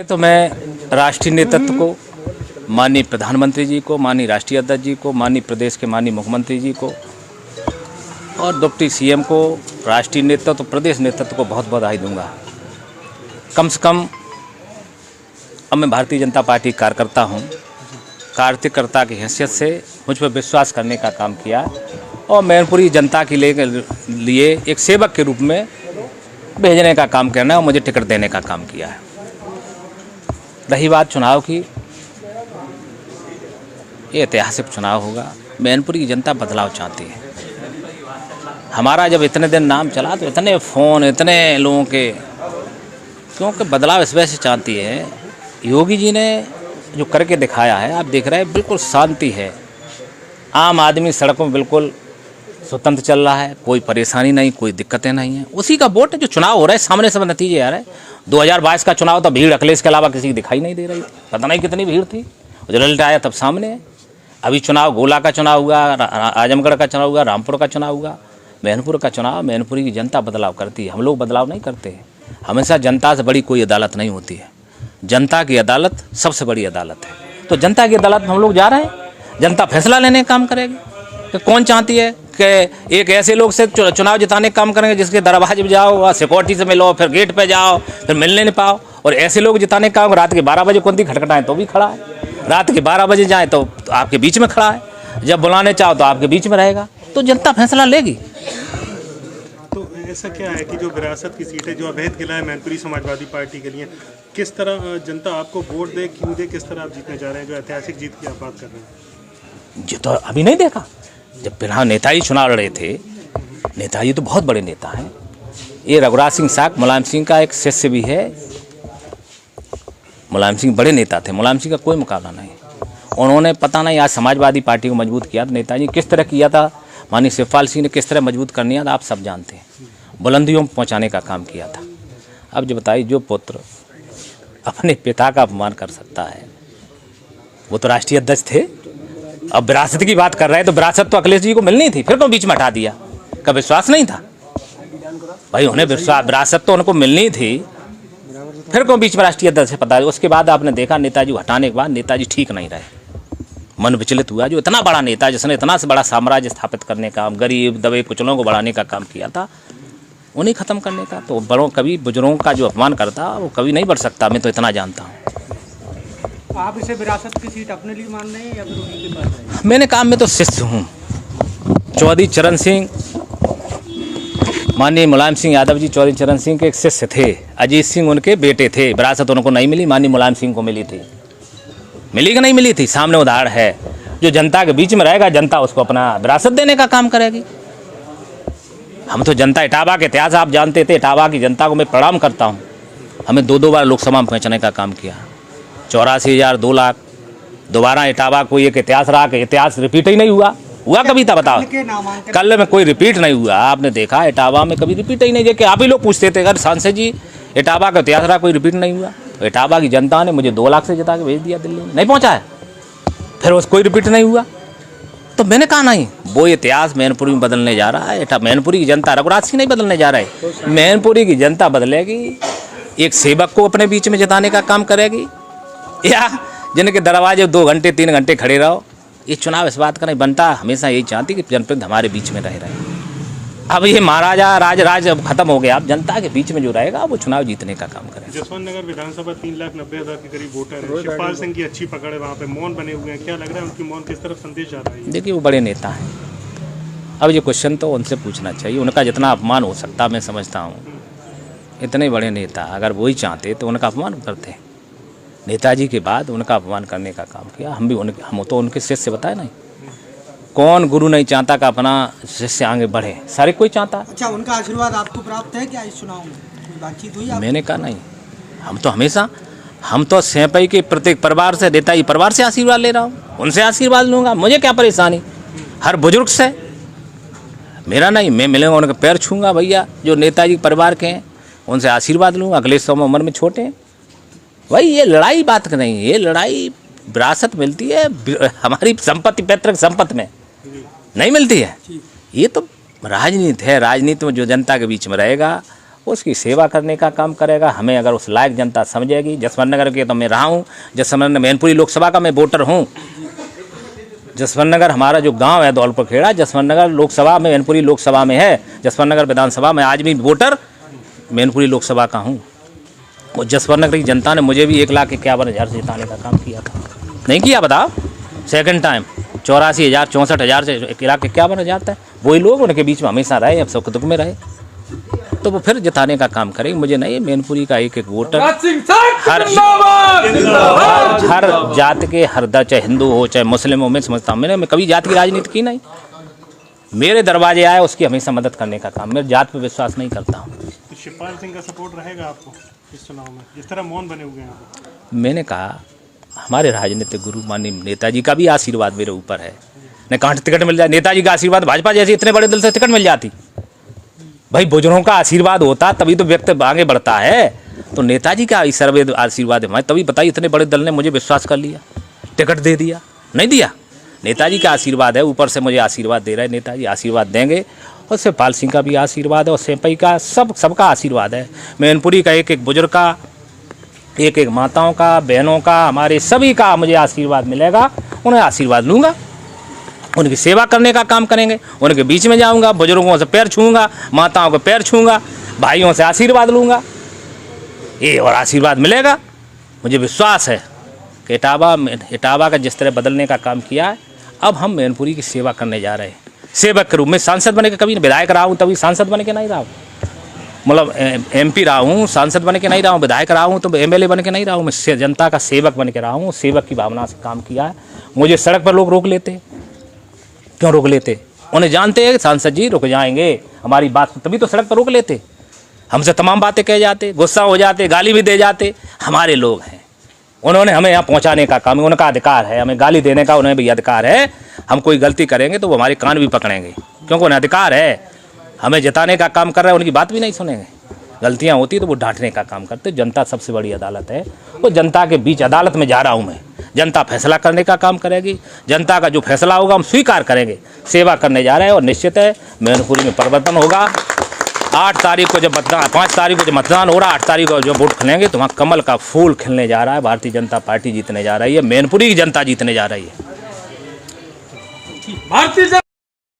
तो मैं राष्ट्रीय नेतृत्व को, माननीय प्रधानमंत्री जी को, माननीय राष्ट्रीय अध्यक्ष जी को, माननीय प्रदेश के माननीय मुख्यमंत्री जी को और डिप्टी सीएम को, राष्ट्रीय नेतृत्व, प्रदेश नेतृत्व को बहुत बधाई दूंगा। कम से कम अब मैं भारतीय जनता पार्टी कार्यकर्ता हूं, कार्यकर्ता की हैसियत से मुझ पर विश्वास करने का काम किया और मैनपुरी जनता के लिए एक सेवक के रूप में भेजने का काम करना और मुझे टिकट देने का काम किया है। रही बात चुनाव की, ये ऐतिहासिक चुनाव होगा। मैनपुरी की जनता बदलाव चाहती है। हमारा जब इतने दिन नाम चला तो इतने फ़ोन, इतने लोगों के, क्योंकि बदलाव इस वजह से चाहती है। योगी जी ने जो करके दिखाया है, आप देख रहे हैं, बिल्कुल शांति है। आम आदमी सड़कों में बिल्कुल स्वतंत्र चल रहा है, कोई परेशानी नहीं, कोई दिक्कतें नहीं हैं। उसी का वोट है। जो चुनाव हो रहा है सामने सब नतीजे आ रहे हैं। 2022 का चुनाव तो भीड़ अखिलेश के अलावा किसी की दिखाई नहीं दे रही थी, पता नहीं कितनी भीड़ थी। रिजल्ट आया तब सामने है। अभी चुनाव, गोला का चुनाव हुआ, आजमगढ़ का चुनाव हुआ, रामपुर का चुनाव हुआ, मैनपुर का चुनाव। मैनपुरी की जनता बदलाव करती है, हम लोग बदलाव नहीं करते हैं। हमेशा जनता से बड़ी कोई अदालत नहीं होती है। जनता की अदालत सबसे बड़ी अदालत है। तो जनता की अदालत में हम लोग जा रहे हैं। जनता फैसला लेने का काम करेगी कि कौन चाहती है कि एक ऐसे लोग से चुनाव जिताने का काम करेंगे जिसके दरवाजे पे जाओ, वहाँ सिक्योरिटी से मिलो, फिर गेट पे जाओ, फिर मिलने नहीं पाओ। और ऐसे लोग जिताने का काम, रात के 12 बजे कौन दी खटखटाएं तो भी खड़ा है, रात के 12 बजे जाए तो आपके बीच में खड़ा है, जब बुलाने चाहो तो आपके बीच में रहेगा। तो जनता फैसला लेगी। तो ऐसा क्या है कि जो विरासत की सीट है, जो अवैध किला है मैनपुरी समाजवादी पार्टी के लिए, किस तरह जनता आपको वोट दे, क्यों दे, किस तरह आप जीतने जा रहे हैं? जो ऐतिहासिक जीत की आप बात कर रहे हैं, ये तो अभी नहीं देखा। जब फिलहाल नेताजी चुनाव लड़े थे, नेताजी तो बहुत बड़े नेता हैं। ये रघुराज सिंह साक मुलायम सिंह का एक शिष्य भी है। मुलायम सिंह बड़े नेता थे, मुलायम सिंह का कोई मुकाबला नहीं। उन्होंने पता नहीं आज समाजवादी पार्टी को मजबूत किया, तो नेताजी किस तरह किया था, माननीय शिवपाल सिंह ने किस तरह मजबूत करनी है, आप सब जानते हैं। बुलंदियों में पहुँचाने का काम किया था। अब जो बताइए, जो पुत्र अपने पिता का अपमान कर सकता है, वो तो राष्ट्रीय अध्यक्ष थे। अब विरासत की बात कर रहे हैं, तो विरासत तो अखिलेश जी को मिलनी थी, फिर क्यों बीच में हटा दिया? का विश्वास नहीं था भाई? उन्हें विरासत तो उनको मिलनी थी, फिर क्यों बीच में राष्ट्रीय अध्यक्ष से? पता है उसके बाद आपने देखा नेताजी हटाने के बाद नेताजी ठीक नहीं रहे, मन विचलित हुआ। जो इतना बड़ा नेता, जिसने इतना से बड़ा साम्राज्य स्थापित करने का, गरीब दबे कुचलों को बढ़ाने का काम किया था, उन्हें ख़त्म करने का। तो बड़ों, कभी बुजुर्गों का जो अपमान करता वो कभी नहीं बढ़ सकता। मैं तो इतना जानता हूँ। आप इसे विरासत की सीट अपने लिए मान रहे हैं या फिर उन्हीं के पास है? मैंने काम में तो शिष्य हूँ। चौधरी चरण सिंह, माननीय मुलायम सिंह यादव जी चौधरी चरण सिंह के एक शिष्य थे। अजीत सिंह उनके बेटे थे। विरासत उनको नहीं मिली, माननीय मुलायम सिंह को मिली थी। मिली कि नहीं मिली थी? सामने उदाहरण है। जो जनता के बीच में रहेगा, जनता उसको अपना विरासत देने का काम करेगी। हम तो जनता, इटावा के इतिहास आप जानते थे। इटावा की जनता को मैं प्रणाम करता हूँ। हमें 2 बार लोकसभा में पहुँचने का काम किया। 84,000, 2 लाख। दोबारा इटावा को एक इतिहास रहा कि इतिहास रिपीट ही नहीं हुआ कभी था? बताओ, कल में कोई रिपीट नहीं हुआ। आपने देखा इटावा में कभी रिपीट ही नहीं। देखिए, आप ही लोग पूछते थे, अगर सांसद जी इटावा का इतिहास रहा, कोई रिपीट नहीं हुआ। तो इटावा की जनता ने मुझे 2 लाख से जिता के भेज दिया दिल्ली में, नहीं पहुँचा है, फिर उस कोई रिपीट नहीं हुआ। तो मैंने कहा नहीं, वो इतिहास मैनपुरी में बदलने जा रहा है। मैनपुरी की जनता, रघुराज सिंह नहीं बदलने जा रहा है, मैनपुरी की जनता बदलेगी। एक सेवक को अपने बीच में जिताने का काम करेगी, या जिनके दरवाजे 2 घंटे 3 घंटे खड़े रहो। ये चुनाव इस बात का नहीं बनता। हमेशा यही चाहती कि जनप्रतिनिधि हमारे बीच में रहे। अब ये महाराजा राज अब खत्म हो गया। अब जनता के बीच में जो रहेगा वो चुनाव जीतने का काम करेगा। जसवंत नगर विधानसभा 3,90,000 के करीब वोटर है। शिवपाल सिंह की अच्छी पकड़ है, वहाँ पे मौन बने हुए हैं। क्या लग रहा है उनकी मौन किस तरफ संदेश जा रहा है? देखिए, वो बड़े नेता हैं। अब ये क्वेश्चन तो उनसे पूछना चाहिए। उनका जितना अपमान हो सकता मैं समझता हूँ। इतने बड़े नेता अगर वही चाहते तो उनका अपमान करते। नेताजी के बाद उनका अपमान करने का काम किया। हम तो उनके शिष्य बताए नहीं। कौन गुरु नहीं चाहता कि अपना शिष्य आगे बढ़े? सारे कोई चाहता। अच्छा, उनका आशीर्वाद आपको प्राप्त है क्या इस चुनाव में? कोई बातचीत हुई? मैंने कहा नहीं। हम तो सेपई के प्रत्येक परिवार से, नेताजी परिवार से आशीर्वाद ले रहा हूँ। उनसे आशीर्वाद लूँगा, मुझे क्या परेशानी? हर बुजुर्ग से मेरा नहीं, मैं मिलूँगा, उनके पैर छूँगा। भैया जो नेताजी परिवार के हैं उनसे आशीर्वाद लूँगा। अखिलेश तो उम्र में छोटे हैं भाई। ये लड़ाई बात का नहीं, ये लड़ाई विरासत मिलती है हमारी संपत्ति, पैतृक संपत्ति में नहीं मिलती है। ये तो राजनीति है। राजनीति में जो जनता के बीच में रहेगा उसकी सेवा करने का काम करेगा। हमें अगर उस लायक जनता समझेगी, जसवंत नगर के तो मैं रहा हूँ, जसवंत नगर मैनपुरी लोकसभा का मैं वोटर हूँ। जसवंत नगर हमारा जो गांव है दौलपुर खेड़ा, जसवंत नगर लोकसभा में मैनपुरी लोकसभा में है, जसवंत नगर विधानसभा में आज भी वोटर मैनपुरी लोकसभा का हूँ। और जसवंत नगर की जनता ने मुझे भी 1,51,000 से जिताने का काम किया था, नहीं किया बताओ? सेकंड टाइम 84,000 64,000 से 1,51,000 था। वही लोग उनके बीच में हमेशा रहे, अब सुख दुख में रहे, तो वो फिर जिताने का काम करेंगे। मुझे नहीं, मैनपुरी का एक वोटर हर जात के, हर चाहे हिंदू हो चाहे मुस्लिम हो, मैं समझता हूँ। मैं कभी जात की राजनीति की नहीं। मेरे दरवाजे आए उसकी हमेशा मदद करने का काम। मेरे जात पे विश्वास नहीं करता हूँ। तो शिवपाल सिंह का सपोर्ट रहेगा आपको इस चुनाव में, जिस तरह मौन बने हुए हैं? मैंने कहा हमारे राजनीतिक गुरु माननीय नेताजी का भी आशीर्वाद मेरे ऊपर है। न कहाँ टिकट मिल जाए, नेताजी का आशीर्वाद भाजपा जैसे इतने बड़े दल से टिकट मिल जाती। भाई बुजुर्गों का आशीर्वाद होता तभी तो व्यक्ति आगे बढ़ता है। तो नेताजी का सर्वे आशीर्वाद है, तभी बताइए इतने बड़े दल ने मुझे विश्वास कर लिया, टिकट दे दिया। नहीं दिया, नेताजी का आशीर्वाद है, ऊपर से मुझे आशीर्वाद दे रहे हैं नेताजी, आशीर्वाद देंगे। और शिवपाल सिंह का भी आशीर्वाद है, और सेपई का, सबका आशीर्वाद है। मैनपुरी का एक एक बुजुर्ग का, एक एक माताओं का, बहनों का, हमारे सभी का मुझे आशीर्वाद मिलेगा। उन्हें आशीर्वाद लूँगा, उनकी सेवा करने का काम करेंगे, उनके बीच में जाऊंगा, बुजुर्गों से पैर छूँगा, माताओं को पैर छूँगा, भाइयों से आशीर्वाद लूँगा, ये और आशीर्वाद मिलेगा। मुझे विश्वास है कि इटावा का जिस तरह बदलने का काम किया है, अब हम मैनपुरी की सेवा करने जा रहे हैं। सेवक के रूप में सांसद बने के, कभी विधायक रहा हूँ तभी सांसद बने के नहीं रहा हूँ, मतलब MP रहा हूँ, सांसद बन के नहीं रहा हूँ, विधायक रहा हूँ तो MLA बन के नहीं रहा हूँ। मैं जनता का सेवक बन के रहा हूँ, सेवक की भावना से काम किया है। मुझे सड़क पर लोग रोक लेते, क्यों रोक लेते? उन्हें जानते हैं सांसद जी रुक जाएंगे, हमारी बात, तभी तो सड़क पर रोक लेते। हमसे तमाम बातें कह जाते, गुस्सा हो जाते, गाली भी दे जाते। हमारे लोग हैं, उन्होंने हमें यहाँ पहुँचाने का काम, उनका अधिकार है, हमें गाली देने का उन्हें भी अधिकार है। हम कोई गलती करेंगे तो वो हमारे कान भी पकड़ेंगे, क्योंकि उन्हें अधिकार है। हमें जिताने का काम कर रहे हैं, उनकी बात भी नहीं सुनेंगे। गलतियाँ होती तो वो डांटने का काम करते। जनता सबसे बड़ी अदालत है, वो जनता के बीच अदालत में जा रहा हूँ मैं। जनता फैसला करने का काम करेगी, जनता का जो फैसला होगा हम स्वीकार करेंगे। सेवा करने जा रहे हैं और निश्चित है मैनपुरी में परिवर्तन होगा। 8 तारीख को जब मतदान, 5 तारीख को जब मतदान हो रहा, 8 तारीख को जब वोट खिलेंगे तो वहाँ कमल का फूल खिलने जा रहा है। भारतीय जनता पार्टी जीतने जा रही है, मैनपुरी की जनता जीतने जा रही है।